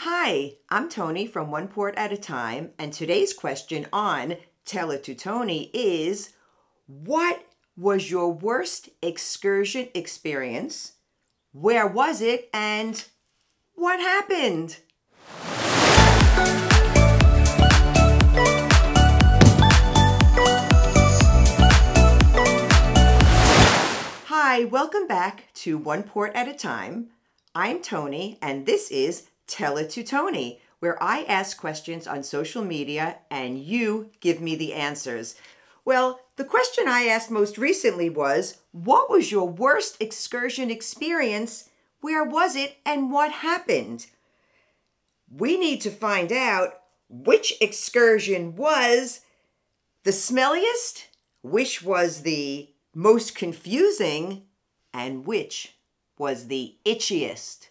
Hi, I'm Tony from One Port at a Time, and today's question on Tell It to Tony is, what was your worst excursion experience? Where was it, and what happened? Hi, welcome back to One Port at a Time. I'm Tony, and this is Tell It to Tony, where I ask questions on social media and you give me the answers. Well, the question I asked most recently was, what was your worst excursion experience? Where was it, and what happened? We need to find out which excursion was the smelliest, which was the most confusing, and which was the itchiest.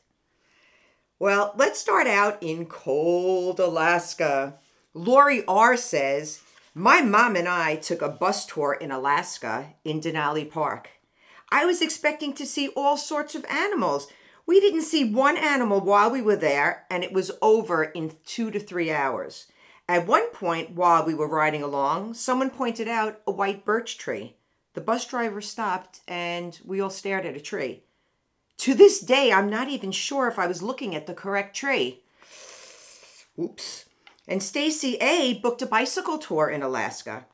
Well, let's start out in cold Alaska. Lori R. says, my mom and I took a bus tour in Alaska in Denali Park. I was expecting to see all sorts of animals. We didn't see one animal while we were there, and it was over in 2 to 3 hours. At one point, while we were riding along, someone pointed out a white birch tree. The bus driver stopped, and we all stared at a tree. To this day, I'm not even sure if I was looking at the correct tree. Oops. And Stacy A. booked a bicycle tour in Alaska.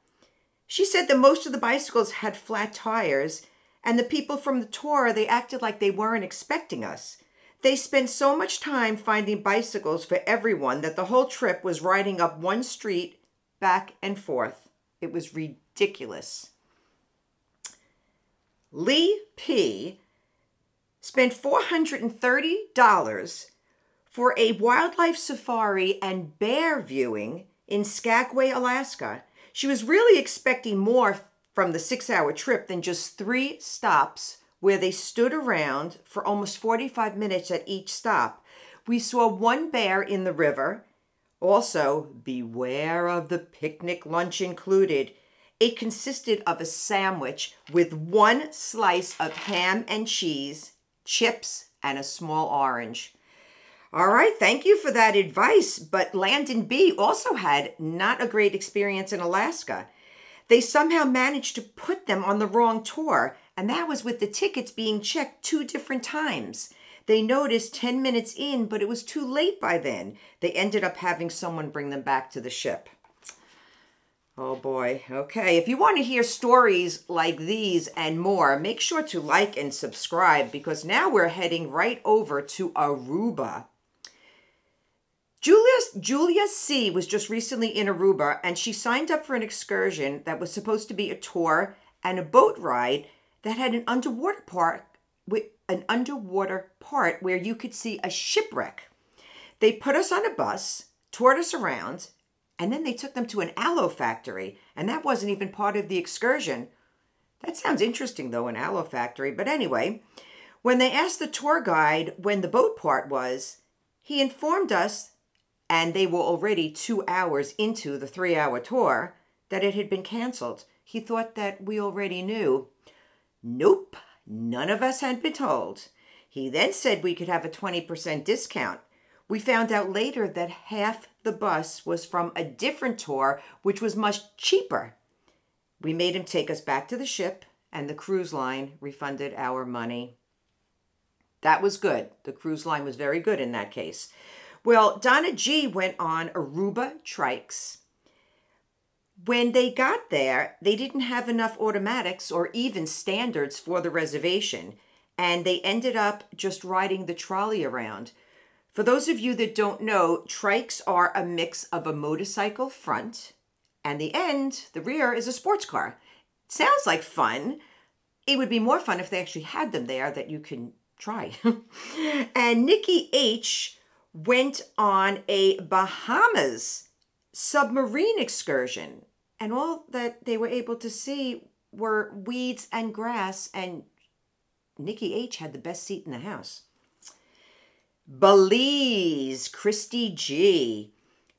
She said that most of the bicycles had flat tires, and the people from the tour, they acted like they weren't expecting us. They spent so much time finding bicycles for everyone that the whole trip was riding up one street back and forth. It was ridiculous. Lee P. spent $430 for a wildlife safari and bear viewing in Skagway, Alaska. She was really expecting more from the 6-hour trip than just 3 stops where they stood around for almost 45 minutes at each stop. We saw one bear in the river. Also, beware of the picnic lunch included. It consisted of a sandwich with 1 slice of ham and cheese, chips, and a small orange. All right, thank you for that advice, but Landon B. also had not a great experience in Alaska. They somehow managed to put them on the wrong tour, and that was with the tickets being checked 2 different times. They noticed 10 minutes in, but it was too late by then. They ended up having someone bring them back to the ship. Oh boy. Okay, if you want to hear stories like these and more, make sure to like and subscribe because now we're heading right over to Aruba. Julia C. was just recently in Aruba, and she signed up for an excursion that was supposed to be a tour and a boat ride that had an underwater part where you could see a shipwreck. They put us on a bus, toured us around, and then they took them to an aloe factory, and that wasn't even part of the excursion. That sounds interesting, though, an aloe factory. But anyway, when they asked the tour guide when the boat part was, he informed us, and they were already 2 hours into the 3-hour tour, that it had been canceled. He thought that we already knew. Nope, none of us had been told. He then said we could have a 20% discount. We found out later that half the bus was from a different tour, which was much cheaper. We made him take us back to the ship, and the cruise line refunded our money. That was good. The cruise line was very good in that case. Well, Donna G. went on Aruba Trikes. When they got there, they didn't have enough automatics or even standards for the reservation, and they ended up just riding the trolley around. For those of you that don't know, trikes are a mix of a motorcycle front, and the end, the rear, is a sports car. It sounds like fun. It would be more fun if they actually had them there that you can try. And Nikki H. went on a Bahamas submarine excursion, and all that they were able to see were weeds and grass, and Nikki H. had the best seat in the house. Belize, Christy G.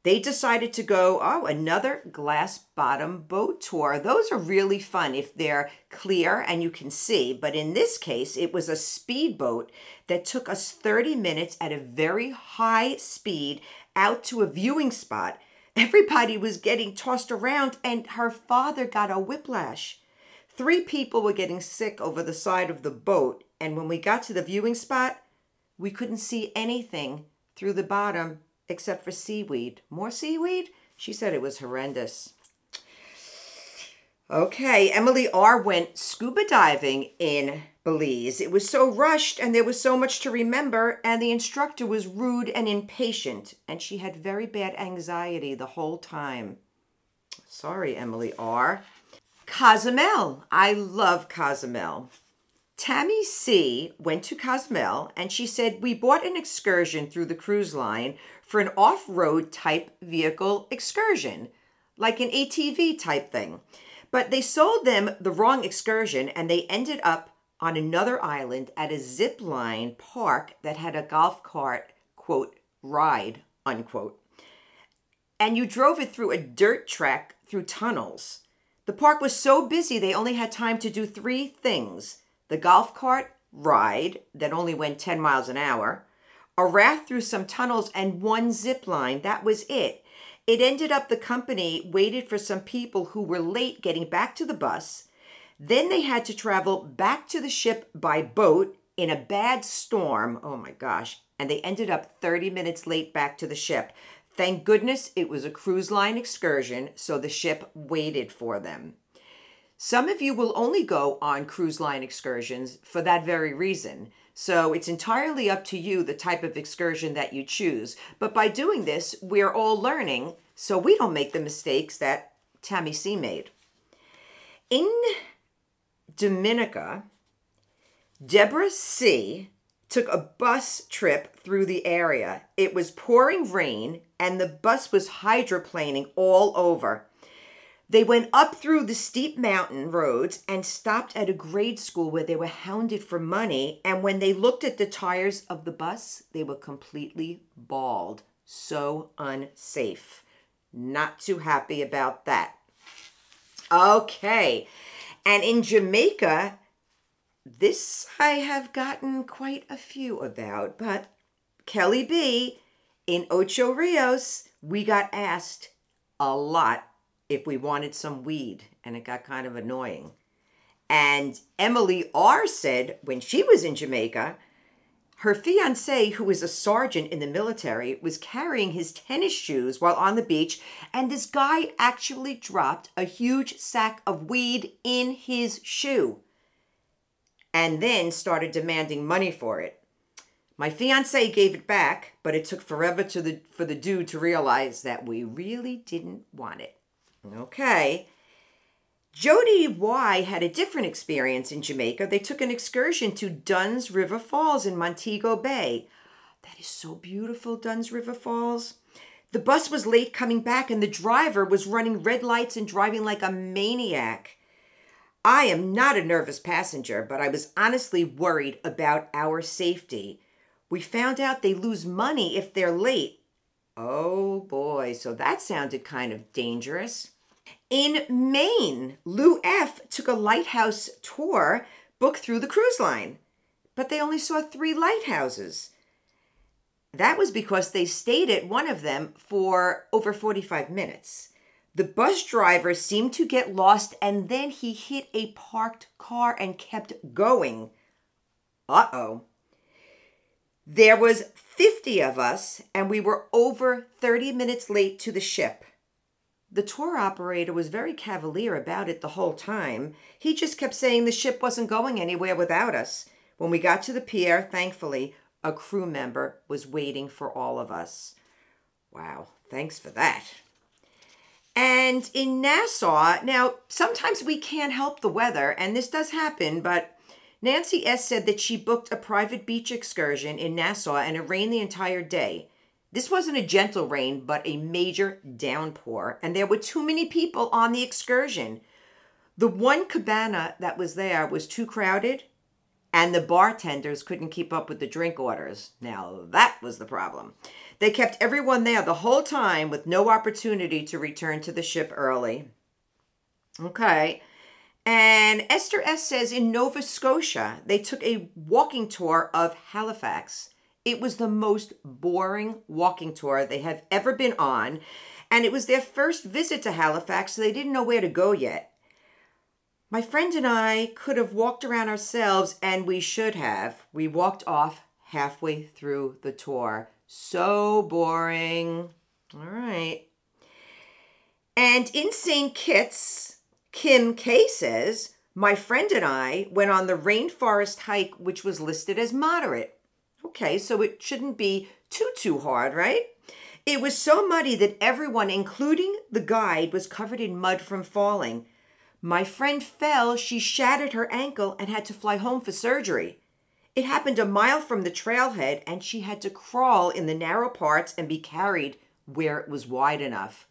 they decided to go, another glass bottom boat tour. Those are really fun if they're clear and you can see. But in this case, it was a speedboat that took us 30 minutes at a very high speed out to a viewing spot. Everybody was getting tossed around and her father got a whiplash. 3 people were getting sick over the side of the boat. And when we got to the viewing spot, we couldn't see anything through the bottom except for seaweed. More seaweed? She said it was horrendous. Okay, Emily R. went scuba diving in Belize. It was so rushed and there was so much to remember, and the instructor was rude and impatient, and she had very bad anxiety the whole time. Sorry, Emily R. Cozumel. I love Cozumel. Tammy C. went to Cozumel and she said, we bought an excursion through the cruise line for an off-road type vehicle excursion, like an ATV type thing. But they sold them the wrong excursion and they ended up on another island at a zip line park that had a golf cart, quote, ride, unquote. And you drove it through a dirt track through tunnels. The park was so busy they only had time to do 3 things. The golf cart ride that only went 10 miles an hour, a raft through some tunnels, and 1 zip line. That was it. It ended up the company waited for some people who were late getting back to the bus. Then they had to travel back to the ship by boat in a bad storm. Oh my gosh. And they ended up 30 minutes late back to the ship. Thank goodness it was a cruise line excursion, so the ship waited for them. Some of you will only go on cruise line excursions for that very reason. So it's entirely up to you the type of excursion that you choose. But by doing this, we're all learning so we don't make the mistakes that Tammy C. made. In Dominica, Deborah C. took a bus trip through the area. It was pouring rain and the bus was hydroplaning all over. They went up through the steep mountain roads and stopped at a grade school where they were hounded for money. And when they looked at the tires of the bus, they were completely bald. So unsafe. Not too happy about that. Okay. And in Jamaica, this I have gotten quite a few about. But Kelly B, in Ocho Rios, we got asked a lot if we wanted some weed, and it got kind of annoying. And Emily R. said when she was in Jamaica, her fiancé, who was a sergeant in the military, was carrying his tennis shoes while on the beach, and this guy actually dropped a huge sack of weed in his shoe and then started demanding money for it. My fiancé gave it back, but it took forever for the dude to realize that we really didn't want it. Okay. Jody Y. had a different experience in Jamaica. They took an excursion to Dunn's River Falls in Montego Bay. That is so beautiful, Dunn's River Falls. The bus was late coming back and the driver was running red lights and driving like a maniac. I am not a nervous passenger, but I was honestly worried about our safety. We found out they lose money if they're late. Oh boy, so that sounded kind of dangerous. In Maine, Lou F. took a lighthouse tour booked through the cruise line, but they only saw 3 lighthouses. That was because they stayed at one of them for over 45 minutes. The bus driver seemed to get lost and then he hit a parked car and kept going. Uh-oh. There was 50 of us, and we were over 30 minutes late to the ship. The tour operator was very cavalier about it the whole time. He just kept saying the ship wasn't going anywhere without us. When we got to the pier, thankfully, a crew member was waiting for all of us. Wow, thanks for that. And in Nassau, now, sometimes we can't help the weather, and this does happen, but Nancy S. said that she booked a private beach excursion in Nassau and it rained the entire day. This wasn't a gentle rain, but a major downpour, and there were too many people on the excursion. The one cabana that was there was too crowded, and the bartenders couldn't keep up with the drink orders. Now, that was the problem. They kept everyone there the whole time with no opportunity to return to the ship early. Okay. And Esther S. says in Nova Scotia, they took a walking tour of Halifax. It was the most boring walking tour they have ever been on, and it was their first visit to Halifax, so they didn't know where to go yet. My friend and I could have walked around ourselves, and we should have. We walked off halfway through the tour. So boring. All right. And in St. Kitts, Kim K says, my friend and I went on the rainforest hike, which was listed as moderate. Okay, so it shouldn't be too hard, right? It was so muddy that everyone, including the guide, was covered in mud from falling. My friend fell, she shattered her ankle and had to fly home for surgery. It happened a mile from the trailhead and she had to crawl in the narrow parts and be carried where it was wide enough.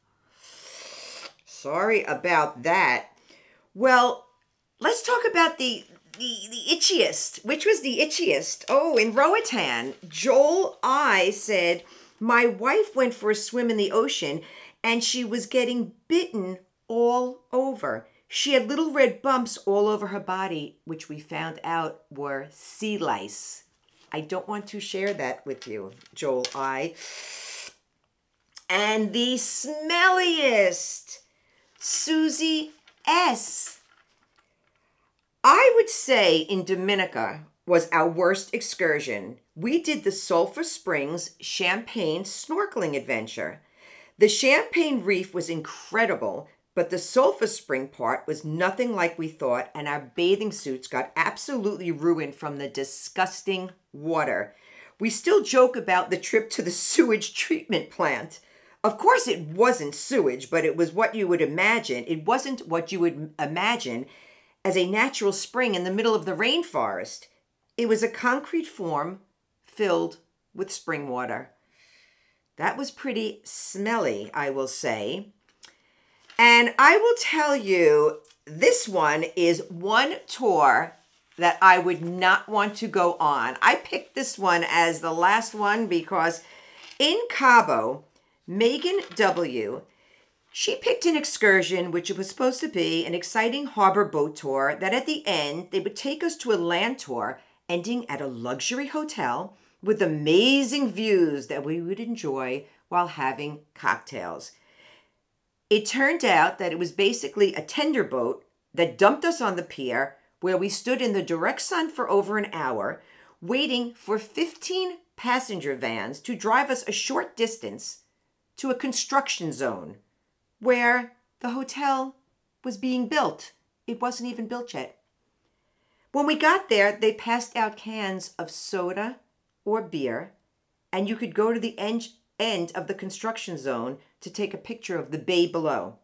Sorry about that. Well, let's talk about the itchiest. Which was the itchiest? Oh, in Roatan, Joel I said, my wife went for a swim in the ocean and she was getting bitten all over. She had little red bumps all over her body, which we found out were sea lice. I don't want to share that with you, Joel I. And the smelliest, Susie S. I would say in Dominica was our worst excursion. We did the Sulphur Springs Champagne snorkeling adventure. The Champagne Reef was incredible, but the Sulphur Spring part was nothing like we thought, and our bathing suits got absolutely ruined from the disgusting water. We still joke about the trip to the sewage treatment plant. Of course, it wasn't sewage, but it was what you would imagine. It wasn't what you would imagine as a natural spring in the middle of the rainforest. It was a concrete form filled with spring water. That was pretty smelly, I will say. And I will tell you, this one is one tour that I would not want to go on. I picked this one as the last one because in Cabo, Megan W., she picked an excursion which was supposed to be an exciting harbor boat tour that at the end, they would take us to a land tour ending at a luxury hotel with amazing views that we would enjoy while having cocktails. It turned out that it was basically a tender boat that dumped us on the pier where we stood in the direct sun for over an hour, waiting for 15 passenger vans to drive us a short distance to a construction zone where the hotel was being built. It wasn't even built yet. When we got there, they passed out cans of soda or beer, and you could go to the end of the construction zone to take a picture of the bay below.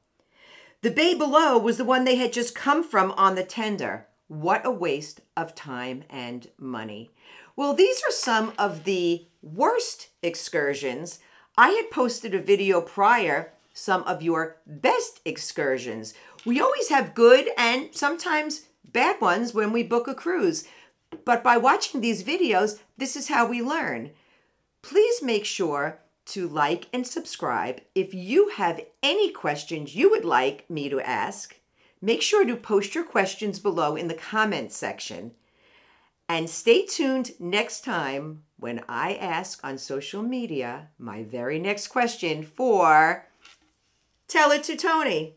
The bay below was the one they had just come from on the tender. What a waste of time and money. Well, these are some of the worst excursions. I had posted a video prior, some of your best excursions. We always have good and sometimes bad ones when we book a cruise. But by watching these videos, this is how we learn. Please make sure to like and subscribe. If you have any questions you would like me to ask, make sure to post your questions below in the comments section. And stay tuned next time when I ask on social media my very next question for Tell It to Tony.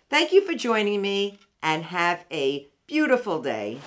Thank you for joining me and have a beautiful day.